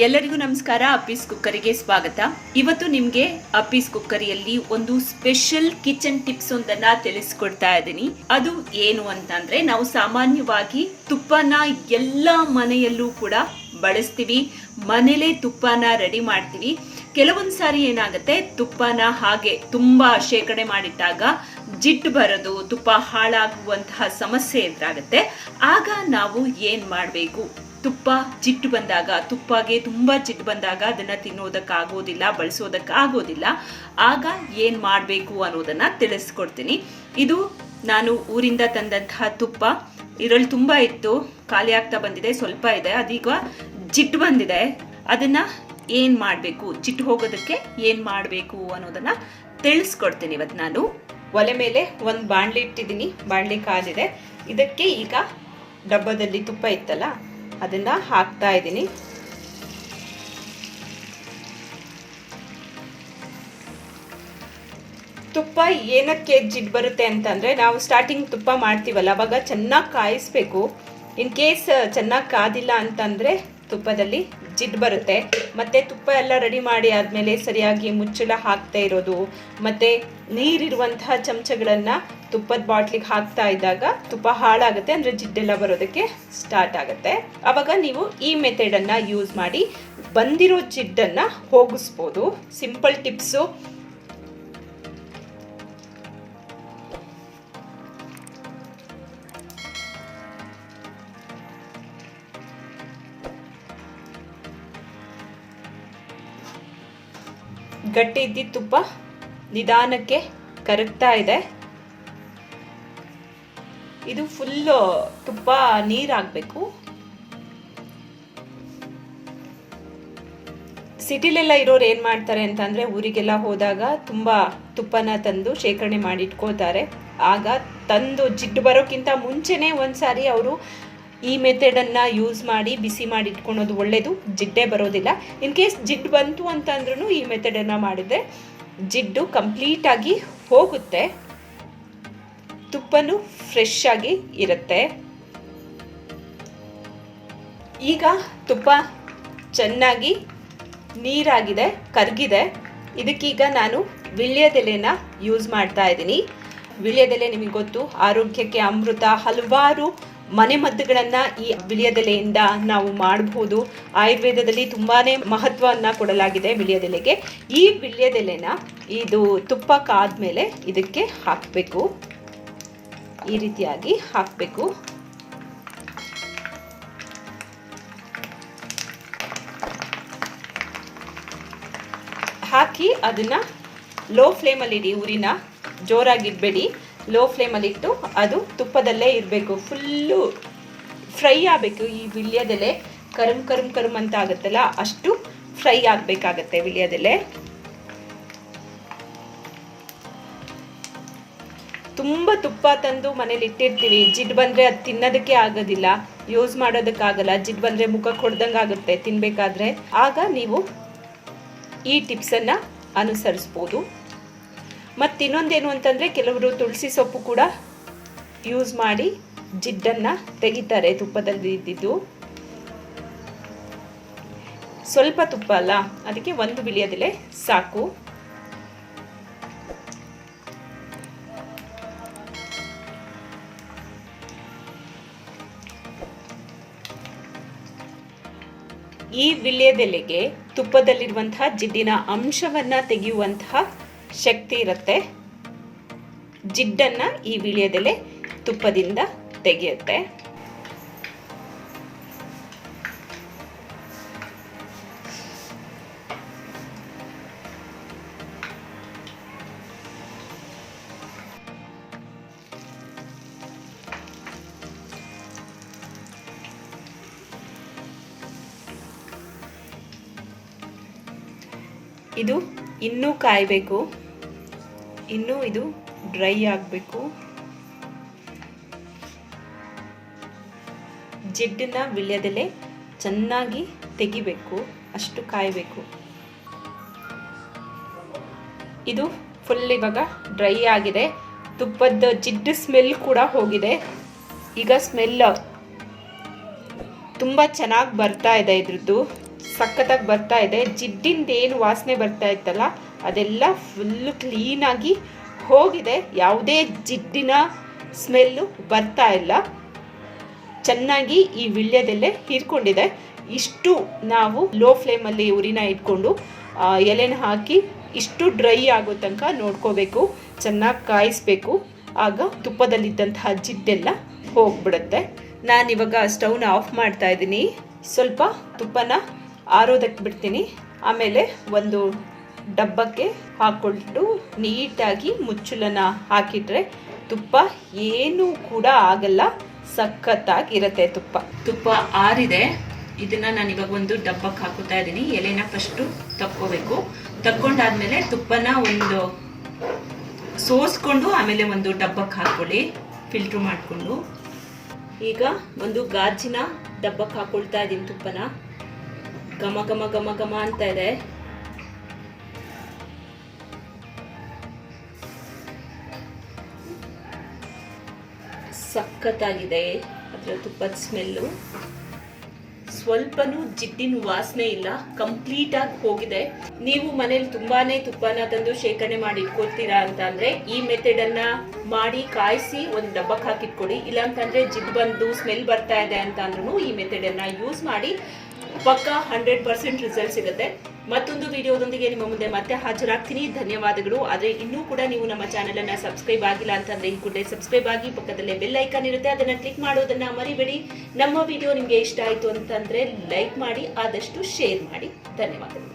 ಎಲ್ಲರಿಗೂ ನಮಸ್ಕಾರ. ಅಪ್ಪಿಸ್ ಕುಕ್ಕರಿಗೆ ಸ್ವಾಗತ. ಇವತ್ತು ನಿಮಗೆ ಅಪ್ಪಿಸ್ ಕುಕ್ಕರಿಯಲ್ಲಿ ಒಂದು ಸ್ಪೆಷಲ್ ಕಿಚನ್ ಟಿಪ್ಸ್ ಒಂದನ್ನ ತಿಳಿಸ್ಕೊಡ್ತಾ ಇದ್ದೀನಿ. ಅದು ಏನು ಅಂತಂದ್ರೆ, ನಾವು ಸಾಮಾನ್ಯವಾಗಿ ತುಪ್ಪನ ಎಲ್ಲ ಮನೆಯಲ್ಲೂ ಕೂಡ ಬಳಸ್ತೀವಿ, ಮನೇಲೆ ತುಪ್ಪನ ರೆಡಿ ಮಾಡ್ತೀವಿ. ಕೆಲವೊಂದು ಸಾರಿ ಏನಾಗುತ್ತೆ, ತುಪ್ಪನ ಹಾಗೆ ತುಂಬಾ ಶೇಖರಣೆ ಮಾಡಿಟ್ಟಾಗ ಜಿಡ್ಡು ಬರೋದು, ತುಪ್ಪ ಹಾಳಾಗುವಂತಹ ಸಮಸ್ಯೆ ಎದುರಾಗುತ್ತೆ. ಆಗ ನಾವು ಏನ್ ಮಾಡಬೇಕು? ತುಪ್ಪ ಜಿಡ್ಡು ಬಂದಾಗ, ತುಪ್ಪಗೆ ತುಂಬ ಜಿಡ್ಡು ಬಂದಾಗ ಅದನ್ನು ತಿನ್ನೋದಕ್ಕಾಗೋದಿಲ್ಲ, ಬಳಸೋದಕ್ಕಾಗೋದಿಲ್ಲ. ಆಗ ಏನು ಮಾಡಬೇಕು ಅನ್ನೋದನ್ನು ತಿಳಿಸ್ಕೊಡ್ತೀನಿ. ಇದು ನಾನು ಊರಿಂದ ತಂದಂತಹ ತುಪ್ಪ. ಇದರಲ್ಲಿ ತುಂಬ ಇತ್ತು, ಖಾಲಿ ಆಗ್ತಾ ಬಂದಿದೆ, ಸ್ವಲ್ಪ ಇದೆ. ಅದೀಗ ಜಿಡ್ಡು ಬಂದಿದೆ. ಅದನ್ನು ಏನು ಮಾಡಬೇಕು, ಜಿಡ್ಡು ಹೋಗೋದಕ್ಕೆ ಏನು ಮಾಡಬೇಕು ಅನ್ನೋದನ್ನು ತಿಳಿಸ್ಕೊಡ್ತೀನಿ ಇವತ್ತು ನಾನು. ಒಲೆ ಮೇಲೆ ಒಂದು ಬಾಣಲಿ ಇಟ್ಟಿದ್ದೀನಿ, ಬಾಣಲಿ ಕಾದಿದೆ. ಇದಕ್ಕೆ ಈಗ ಡಬ್ಬದಲ್ಲಿ ತುಪ್ಪ ಇತ್ತಲ್ಲ, ಅದನ್ನ ಹಾಕ್ತಾ ಇದ್ದೀನಿ. ತುಪ್ಪ ಏನಕ್ಕೆ ಜಿಡ್ಡು ಬರುತ್ತೆ ಅಂತಂದ್ರೆ, ನಾವು ಸ್ಟಾರ್ಟಿಂಗ್ ತುಪ್ಪ ಮಾಡ್ತೀವಲ್ಲ, ಅವಾಗ ಚೆನ್ನಾಗಿ ಕಾಯಿಸ್ಬೇಕು. ಇನ್ ಕೇಸ್ ಚೆನ್ನಾಗಿ ಕಾದಿಲ್ಲ ಅಂತಂದ್ರೆ ತುಪ್ಪದಲ್ಲಿ ಜಿಡ್ಡು ಬರುತ್ತೆ. ಮತ್ತೆ ತುಪ್ಪ ಎಲ್ಲ ರೆಡಿ ಮಾಡಿ ಆದ್ಮೇಲೆ ಸರಿಯಾಗಿ ಮುಚ್ಚಳ ಹಾಕ್ತಾ ಇರೋದು, ಮತ್ತೆ ನೀರಿರುವಂತಹ ಚಮಚಗಳನ್ನ ತುಪ್ಪದ ಬಾಟ್ಲಿಗೆ ಹಾಕ್ತಾ ಇದ್ದಾಗ ತುಪ್ಪ ಹಾಳಾಗುತ್ತೆ, ಅಂದ್ರೆ ಜಿಡ್ಡೆಲ್ಲ ಬರೋದಕ್ಕೆ ಸ್ಟಾರ್ಟ್ ಆಗುತ್ತೆ. ಅವಾಗ ನೀವು ಈ ಮೆಥಡ್ ಅನ್ನ ಯೂಸ್ ಮಾಡಿ ಬಂದಿರೋ ಜಿಡ್ಡನ್ನ ಹೋಗಿಸ್ಬೋದು. Simple tips. ಗಟ್ಟಿ ಇದ್ದಿದ್ದ ತುಪ್ಪ ನಿಧಾನಕ್ಕೆ ಕರಗ್ತಾ ಇದೆ. ಇದು ಫುಲ್ ತುಪ್ಪ ನೀರಾಗಬೇಕು. ಸಿಟಿಲೆಲ್ಲ ಇರೋರು ಏನು ಮಾಡ್ತಾರೆ ಅಂತಂದರೆ, ಊರಿಗೆಲ್ಲ ಹೋದಾಗ ತುಂಬ ತುಪ್ಪನ ತಂದು ಶೇಖರಣೆ ಮಾಡಿ ಇಟ್ಕೋತಾರೆ. ಆಗ ತಂದು ಜಿಡ್ಡು ಬರೋಕ್ಕಿಂತ ಮುಂಚೆನೇ ಒಂದ್ಸಾರಿ ಅವರು ಈ ಮೆಥಡನ್ನು ಯೂಸ್ ಮಾಡಿ ಬಿಸಿ ಮಾಡಿ ಇಟ್ಕೊಳೋದು ಒಳ್ಳೆಯದು, ಜಿಡ್ಡೇ ಬರೋದಿಲ್ಲ. ಇನ್ ಕೇಸ್ ಜಿಡ್ಡು ಬಂತು ಅಂತಂದ್ರೂ ಈ ಮೆಥಡನ್ನು ಮಾಡಿದರೆ ಜಿಡ್ಡು ಕಂಪ್ಲೀಟಾಗಿ ಹೋಗುತ್ತೆ, ತುಪ್ಪನೂ ಫ್ರೆಶ್ ಆಗಿ ಇರುತ್ತೆ. ಈಗ ತುಪ್ಪ ಚೆನ್ನಾಗಿ ನೀರಾಗಿದೆ, ಕರಗಿದೆ. ಇದಕ್ಕೀಗ ನಾನು ವೀಳ್ಯದೆಲೆನ ಯೂಸ್ ಮಾಡ್ತಾ ಇದ್ದೀನಿ. ವೀಳ್ಯದೆಲೆ ನಿಮಗೆ ಗೊತ್ತು, ಆರೋಗ್ಯಕ್ಕೆ ಅಮೃತ. ಹಲವಾರು ಮನೆಮದ್ದುಗಳನ್ನು ಈ ವೀಳ್ಯದೆಲೆಯಿಂದ ನಾವು ಮಾಡಬಹುದು. ಆಯುರ್ವೇದದಲ್ಲಿ ತುಂಬಾನೇ ಮಹತ್ವವನ್ನು ಕೊಡಲಾಗಿದೆ ವೀಳ್ಯದೆಲೆಗೆ. ಈ ವೀಳ್ಯದೆಲೆನ ಇದು ತುಪ್ಪ ಕಾದ್ಮೇಲೆ ಇದಕ್ಕೆ ಹಾಕಬೇಕು. ಈ ರೀತಿಯಾಗಿ ಹಾಕಬೇಕು. ಹಾಕಿ ಅದನ್ನ ಲೋ ಫ್ಲೇಮಲ್ಲಿ ಇಡಿ. ಊರಿನ ಜೋರಾಗಿಡಬೇಡಿ, ಲೋ ಫ್ಲೇಮಲ್ಲಿ ಇಟ್ಟು ಅದು ತುಪ್ಪದಲ್ಲೇ ಇರಬೇಕು. ಫುಲ್ಲು ಫ್ರೈ ಆಗಬೇಕು. ಈ ವೀಳ್ಯದೆಲೆ ಕರುಮ್ ಅಂತ ಆಗುತ್ತಲ್ಲ, ಅಷ್ಟು ಫ್ರೈ ಆಗಬೇಕಾಗತ್ತೆ ವೀಳ್ಯದೆಲೆ. ತುಂಬ ತುಪ್ಪ ತಂದು ಮನೇಲಿ ಇಟ್ಟಿರ್ತೀವಿ, ಜಿಡ್ಡು ಬಂದರೆ ಅದು ತಿನ್ನೋದಕ್ಕೆ ಆಗೋದಿಲ್ಲ, ಯೂಸ್ ಮಾಡೋದಕ್ಕಾಗಲ್ಲ. ಜಿಡ್ಡು ಬಂದರೆ ಮುಖಕ್ಕೆ ಹೊಡೆದಂಗೆ ಆಗುತ್ತೆ ತಿನ್ನಬೇಕಾದ್ರೆ. ಆಗ ನೀವು ಈ ಟಿಪ್ಸನ್ನು ಅನುಸರಿಸ್ಬೋದು. ಮತ್ತು ಇನ್ನೊಂದೇನು ಅಂತಂದರೆ, ಕೆಲವರು ತುಳಸಿ ಸೊಪ್ಪು ಕೂಡ ಯೂಸ್ ಮಾಡಿ ಜಿಡ್ಡನ್ನು ತೆಗಿತಾರೆ ತುಪ್ಪದಲ್ಲಿ ಇದ್ದಿದ್ದು. ಸ್ವಲ್ಪ ತುಪ್ಪ ಅಲ್ಲ, ಅದಕ್ಕೆ ಒಂದು ವೀಳ್ಯದೆಲೆ ಸಾಕು. ಈ ವೀಳ್ಯದೆಲೆಗೆ ತುಪ್ಪದಲ್ಲಿರುವಂತಹ ಜಿಡ್ಡಿನ ಅಂಶವನ್ನು ತೆಗೆಯುವಂತಹ ಶಕ್ತಿ ಇರುತ್ತೆ. ಜಿಡ್ಡನ್ನ ಈ ವೀಳ್ಯದೆಲೆ ತುಪ್ಪದಿಂದ ತೆಗೆಯುತ್ತೆ. ಇದು ಇನ್ನೂ ಕಾಯಬೇಕು, ಇನ್ನೂ ಇದು ಡ್ರೈ ಆಗಬೇಕು. ಜಿಡ್ಡನ್ನ ವೀಳ್ಯದೆಲೆ ಚೆನ್ನಾಗಿ ತೆಗಿಬೇಕು, ಅಷ್ಟು ಕಾಯಬೇಕು. ಇದು ಫುಲ್ ಇವಾಗ ಡ್ರೈ ಆಗಿದೆ. ತುಪ್ಪದ ಜಿಡ್ಡು ಸ್ಮೆಲ್ ಕೂಡ ಹೋಗಿದೆ. ಈಗ ಸ್ಮೆಲ್ ತುಂಬ ಚೆನ್ನಾಗಿ ಬರ್ತಾ ಇದೆ. ಇದ್ರದ್ದು ಸಖತ್ತಾಗಿ ಬರ್ತಾ ಇದೆ. ಜಿಡ್ಡಿಂದ ಏನು ವಾಸನೆ ಬರ್ತಾ ಇತ್ತಲ್ಲ ಅದೆಲ್ಲ ಫುಲ್ಲು ಕ್ಲೀನಾಗಿ ಹೋಗಿದೆ. ಯಾವುದೇ ಜಿಡ್ಡಿನ ಸ್ಮೆಲ್ಲು ಬರ್ತಾ ಇಲ್ಲ. ಚೆನ್ನಾಗಿ ಈ ವಿಳ್ಯದೆಲೆ ಹೀರ್ಕೊಂಡಿದೆ. ಇಷ್ಟು ನಾವು ಲೋ ಫ್ಲೇಮಲ್ಲಿ ಉರಿನ ಇಟ್ಕೊಂಡು ಎಲೆನ ಹಾಕಿ ಇಷ್ಟು ಡ್ರೈ ಆಗೋ ತನಕ ನೋಡ್ಕೋಬೇಕು. ಚೆನ್ನಾಗಿ ಕಾಯಿಸ್ಬೇಕು. ಆಗ ತುಪ್ಪದಲ್ಲಿದ್ದಂತಹ ಜಿಡ್ಡೆಲ್ಲ ಹೋಗ್ಬಿಡುತ್ತೆ. ನಾನಿವಾಗ ಸ್ಟವ್ನ ಆಫ್ ಮಾಡ್ತಾ ಇದ್ದೀನಿ. ಸ್ವಲ್ಪ ತುಪ್ಪನ ಆರೋದಕ್ಕೆ ಬಿಡ್ತೀನಿ. ಆಮೇಲೆ ಒಂದು ಡಬ್ಬಕ್ಕೆ ಹಾಕ್ಕೊಂಡು ನೀಟಾಗಿ ಮುಚ್ಚಳನ ಹಾಕಿಟ್ರೆ ತುಪ್ಪ ಏನೂ ಕೂಡ ಆಗಲ್ಲ. ಸಖತ್ತಾಗಿರುತ್ತೆ ತುಪ್ಪ ಆರಿದೆ. ಇದನ್ನ ನಾನು ಇವಾಗ ಒಂದು ಡಬ್ಬಕ್ಕೆ ಹಾಕುತ್ತಾ ಇದ್ದೀನಿ. ಎಲೆನ ಫಸ್ಟು ತಕ್ಕೋಬೇಕು. ತಕ್ಕೊಂಡಾದ್ಮೇಲೆ ತುಪ್ಪನ ಒಂದು ಸೋಸ್ಕೊಂಡು ಆಮೇಲೆ ಒಂದು ಡಬ್ಬಕ್ಕೆ ಹಾಕೊಳ್ಳಿ, ಫಿಲ್ಟ್ರ್ ಮಾಡಿಕೊಂಡು. ಈಗ ಒಂದು ಗಾಜಿನ ಡಬ್ಬಕ್ಕೆ ಹಾಕೊಳ್ತಾ ಇದ್ದೀನಿ ತುಪ್ಪನ. ಘಮ ಘಮ ಘಮ ಘಮ ಅಂತ ಇದೆ. ಸಖತ್ತಾಗಿದೆ ಅದರ ತುಪ್ಪದ ಸ್ಮೆಲ್ಲು. ಸ್ವಲ್ಪನೂ ಜಿಡ್ಡಿನ ವಾಸನೆ ಇಲ್ಲ, ಕಂಪ್ಲೀಟ್ ಆಗಿ ಹೋಗಿದೆ. ನೀವು ಮನೇಲಿ ತುಂಬಾನೇ ತುಪ್ಪನ ತಂದು ಶೇಖರಣೆ ಮಾಡಿ ಇಟ್ಕೊಳ್ತೀರಾ ಅಂತ ಅಂದ್ರೆ ಈ ಮೆಥಡ್ ಅನ್ನ ಮಾಡಿ ಕಾಯಿಸಿ ಒಂದು ಡಬ್ಬಕ್ಕೆ ಹಾಕಿಟ್ಕೊಡಿ. ಇಲ್ಲ ಅಂತಂದ್ರೆ ಜಿಡ್ ಬಂದು ಸ್ಮೆಲ್ ಬರ್ತಾ ಇದೆ ಅಂತ ಅಂದ್ರೂ ಈ ಮೆಥಡ್ ಅನ್ನ ಯೂಸ್ ಮಾಡಿ ಪಕ್ಕ 100% ರಿಸಲ್ಟ್ ಸಿಗುತ್ತೆ. ಮತ್ತೊಂದು ವಿಡಿಯೋದೊಂದಿಗೆ ನಿಮ್ಮ ಮುಂದೆ ಮತ್ತೆ ಹಾಜರಾಗ್ತೀನಿ. ಧನ್ಯವಾದಗಳು. ಆದರೆ ಇನ್ನೂ ಕೂಡ ನೀವು ನಮ್ಮ ಚಾನೆಲ್ ಅನ್ನ ಸಬ್ಸ್ಕ್ರೈಬ್ ಆಗಿಲ್ಲ ಅಂತಂದ್ರೆ ಈ ಕೂಡಲೇ ಸಬ್ಸ್ಕ್ರೈಬ್ ಆಗಿ. ಪಕ್ಕದಲ್ಲೇ ಬೆಲ್ ಐಕಾನ್ ಇರುತ್ತೆ, ಅದನ್ನ ಕ್ಲಿಕ್ ಮಾಡೋದನ್ನ ಮರಿಬೇಡಿ. ನಮ್ಮ ವಿಡಿಯೋ ನಿಮಗೆ ಇಷ್ಟ ಆಯ್ತು ಅಂತಂದ್ರೆ ಲೈಕ್ ಮಾಡಿ, ಆದಷ್ಟು ಶೇರ್ ಮಾಡಿ. ಧನ್ಯವಾದಗಳು.